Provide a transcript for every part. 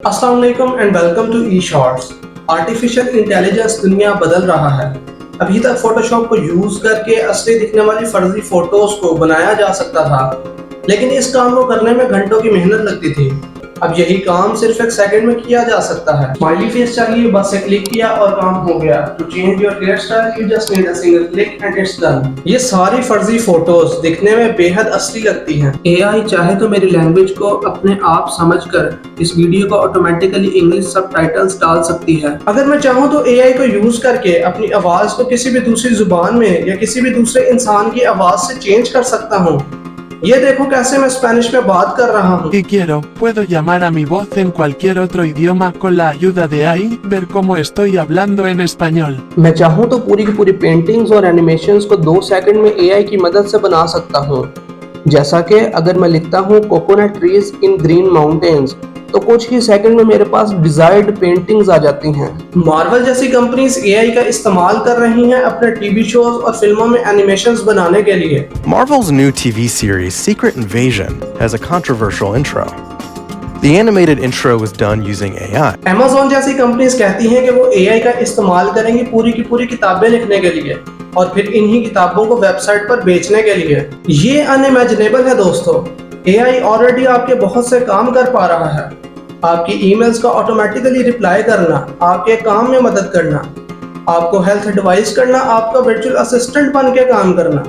अस्सलाम वालेकुम and welcome to E shorts. Artificial intelligence दुनिया बदल रहा है। अभी तक फोटोशॉप को यूज करके असली दिखने वाली फर्जी फोटोज को बनाया जा सकता था, लेकिन इस काम को करने में घंटों की मेहनत लगती थी। अब यही काम सिर्फ एक सेकंड में किया जा सकता है। स्माइली फेस चाहिए, बस से क्लिक किया और काम हो गया। To change your hair style you just need a single click and it's done. ये सारी फर्जी फोटोज दिखने में बेहद असली लगती हैं। एआई चाहे तो मेरी लैंग्वेज को अपने आप समझकर इस वीडियो को ऑटोमेटिकली इंग्लिश सबटाइटल्स डाल सकती है। अगर मैं चाहूँ तो एआई को यूज करके अपनी आवाज को किसी भी दूसरी जुबान में या किसी भी दूसरे इंसान की आवाज से चेंज कर सकता हूँ। ये देखो कैसे मैं स्पेनिश में बात कर रहा हूँ। Si quiero, puedo llamar a mi voz en cualquier otro idioma con la ayuda de AI, ver cómo estoy hablando en español. मैं चाहूँ तो पूरी की पूरी पेंटिंग्स और एनिमेशंस को 2 सेकंड में एआई की मदद से बना सकता हूँ। जैसा कि अगर मैं लिखता हूँ coconut trees in green mountains, तो कुछ ही सेकंड में मेरे पास डिजायर्ड पेंटिंग्स आ जाती हैं। मार्वल जैसी कंपनीज एआई का इस्तेमाल कर रही हैं अपने टीवी शोज और फिल्मों में एनिमेशंस बनाने के लिए। Marvel's new TV series, Secret Invasion, has a controversial intro. The animated intro was done using AI. Amazon जैसी कंपनीज कहती हैं कि वो एआई का इस्तेमाल करेंगी पूरी की पूरी किताबें लिखने के लिए और फिर इन्हीं किताबों को वेबसाइट पर बेचने के लिए। ये अनइमेजिनेबल है दोस्तों। एआई ऑलरेडी आपके बहुत से काम कर पा रहा है। आपकी ईमेल्स का ऑटोमेटिकली रिप्लाई करना, आपके काम में मदद करना, आपको हेल्थ एडवाइस करना, आपका वर्चुअल असिस्टेंट बन के काम करना।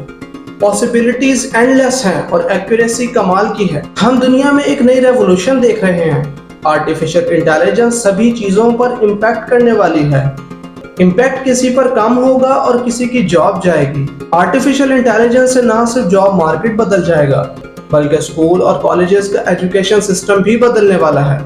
पॉसिबिलिटीज एंडलेस हैं और एक्यूरेसी कमाल की है। हम दुनिया में एक नई रेवोल्यूशन देख रहे हैं। आर्टिफिशियल इंटेलिजेंस सभी चीजों पर इम्पैक्ट करने वाली है। इम्पैक्ट किसी पर कम होगा और किसी की जॉब जाएगी। आर्टिफिशियल इंटेलिजेंस से ना सिर्फ जॉब मार्केट बदल जाएगा, बल्कि स्कूल और कॉलेजेस का एजुकेशन सिस्टम भी बदलने वाला है।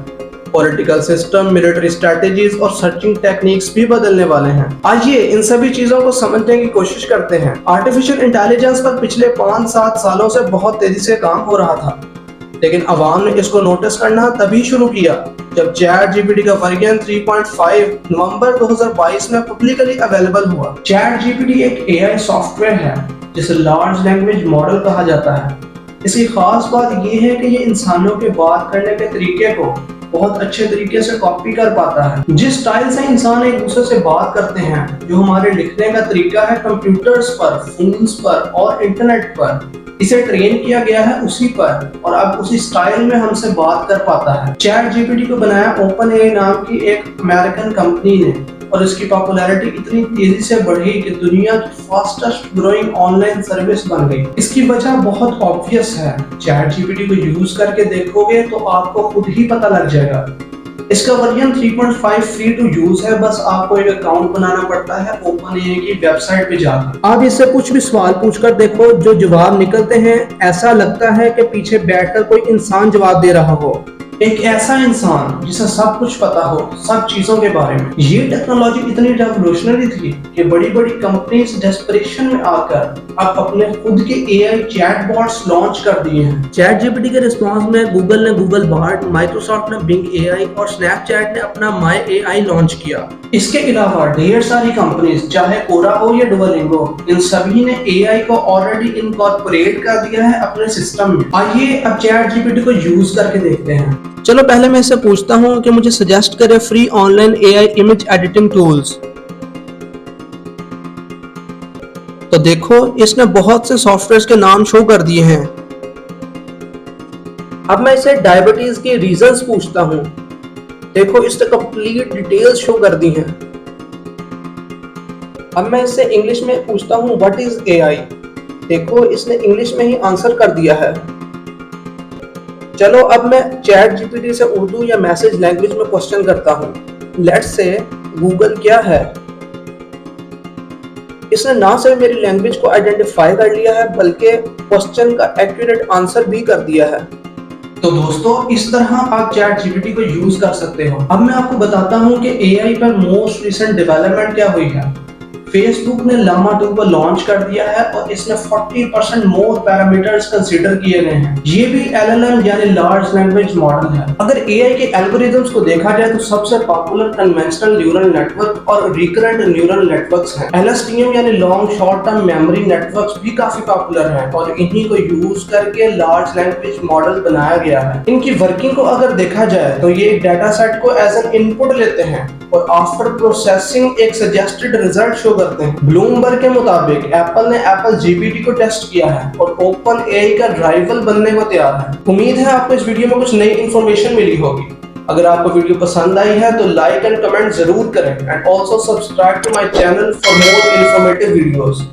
पॉलिटिकल सिस्टम, मिलिट्री स्ट्रेटेजीज और सर्चिंग टेक्निक्स भी बदलने वाले हैं। आइए इन सभी चीजों को समझने की कोशिश करते हैं। आर्टिफिशियल इंटेलिजेंस पर पिछले 5-7 सालों से बहुत तेजी से काम हो रहा था, लेकिन अवाम ने इसको नोटिस करना तभी शुरू किया जब चैट जीपीटी का वर्जन 3.5 नवंबर 2022 में पब्लिकली अवेलेबल हुआ। चैट जीपीटी एक एआई सॉफ्टवेयर है जिसे लार्ज लैंग्वेज मॉडल कहा जाता है। इसकी खास बात यह है कि ये इंसानों के बात करने के तरीके को बहुत अच्छे तरीके से कॉपी कर पाता है। जिस स्टाइल से इंसान एक दूसरे से बात करते हैं, जो हमारे लिखने का तरीका है कंप्यूटर्स पर, फोन्स पर और इंटरनेट पर, इसे ट्रेन किया गया है उसी पर और अब उसी स्टाइल में हमसे बात कर पाता है। चैट जीपीटी को बनाया ओपन नाम की एक अमेरिकन कंपनी ने और इसकी पॉपुलैरिटी इतनी तेजी से बढ़ी कि दुनिया की फास्टेस्ट ग्रोइंग ऑनलाइन सर्विस बन गई। इसकी वजह बहुत ऑब्वियस है। चैट जीपीटी को यूज करके देखोगे तो आपको खुद ही पता लग जाएगा। इसका वर्जन 3.5 फ्री टू यूज है। बस आपको एक अकाउंट बनाना पड़ता है ओपनएआई की वेबसाइट पे जाकर। आप इससे कुछ भी सवाल पूछकर देखो, जो जवाब निकलते हैं ऐसा लगता है कि पीछे बैठकर कोई इंसान जवाब दे रहा हो। एक ऐसा इंसान जिसे सब कुछ पता हो सब चीजों के बारे में। ये टेक्नोलॉजी इतनी रेवोल्यूशनरी थी कि बड़ी बड़ी कंपनीज डेस्परेशन में आकर अब अपने खुद के एआई चैटबॉट्स लॉन्च कर दिए हैं। चैट जीपीटी के रिस्पांस में गूगल ने गूगल बार्ड, माइक्रोसॉफ्ट ने बिंग एआई और स्नैपचैट ने अपना माई एआई लॉन्च किया। इसके अलावा ढेर सारी कंपनीज, चाहे कोरा हो या डुओलिंगो, इन सभी ने एआई को ऑलरेडी इनकॉर्पोरेट कर दिया है अपने सिस्टम में। आइए अब चैट जीपीटी को यूज करके देखते हैं। चलो पहले मैं इससे पूछता हूँ कि मुझे सजेस्ट करे free online AI image editing tools. तो देखो इसने बहुत से सॉफ्टवेयर्स के नाम शो कर दिए हैं। अब मैं इसे डायबिटीज के रीजंस पूछता हूँ। देखो इसने कंप्लीट डिटेल्स शो कर दी हैं। अब मैं इससे इंग्लिश में पूछता हूँ व्हाट इज एआई। देखो इसने इंग्लिश में ही आंसर कर दिया है। चलो अब मैं चैट जीपीटी से उर्दू या मैसेज लैंग्वेज में क्वेश्चन करता हूँ। लेट्स से गूगल क्या है। इसने ना सिर्फ मेरी लैंग्वेज को आइडेंटिफाई कर लिया है बल्कि क्वेश्चन का एक्यूरेट आंसर भी कर दिया है। तो दोस्तों इस तरह आप चैट जीपीटी को यूज कर सकते हो। अब मैं आपको बताता हूँ कि एआई पर मोस्ट रिसेंट डेवलपमेंट क्या हुई है। फेसबुक ने लामा 2 को लॉन्च कर दिया है और इसमें 40% मोर पैरामीटर्स कंसीडर किए गए हैं। ये भी LLM यानी लार्ज लैंग्वेज मॉडल है। अगर AI के एल्गोरिथम्स को देखा जाए तो सबसे पॉपुलर कन्वेंशनल न्यूरल नेटवर्क और रिकरेंट न्यूरल नेटवर्क्स हैं। LSTM यानी long short term memory networks भी काफी पॉपुलर हैं और इन्हीं को यूज करके लार्ज लैंग्वेज मॉडल बनाया गया है। इनकी वर्किंग को अगर देखा जाए तो ये डाटा सेट को एज एन इनपुट लेते हैं और आफ्टर प्रोसेसिंग एक सजेस्टेड रिजल्ट शो करते हैं। ब्लूमबर्ग के मुताबिक एप्पल ने एप्पल GPT को टेस्ट किया है और ओपन AI का राइवल बनने को तैयार है। उम्मीद है आपको इस वीडियो में कुछ नई इन्फॉर्मेशन मिली होगी। अगर आपको वीडियो पसंद आई है तो लाइक एंड कमेंट जरूर करें and also subscribe to my channel for more informative videos.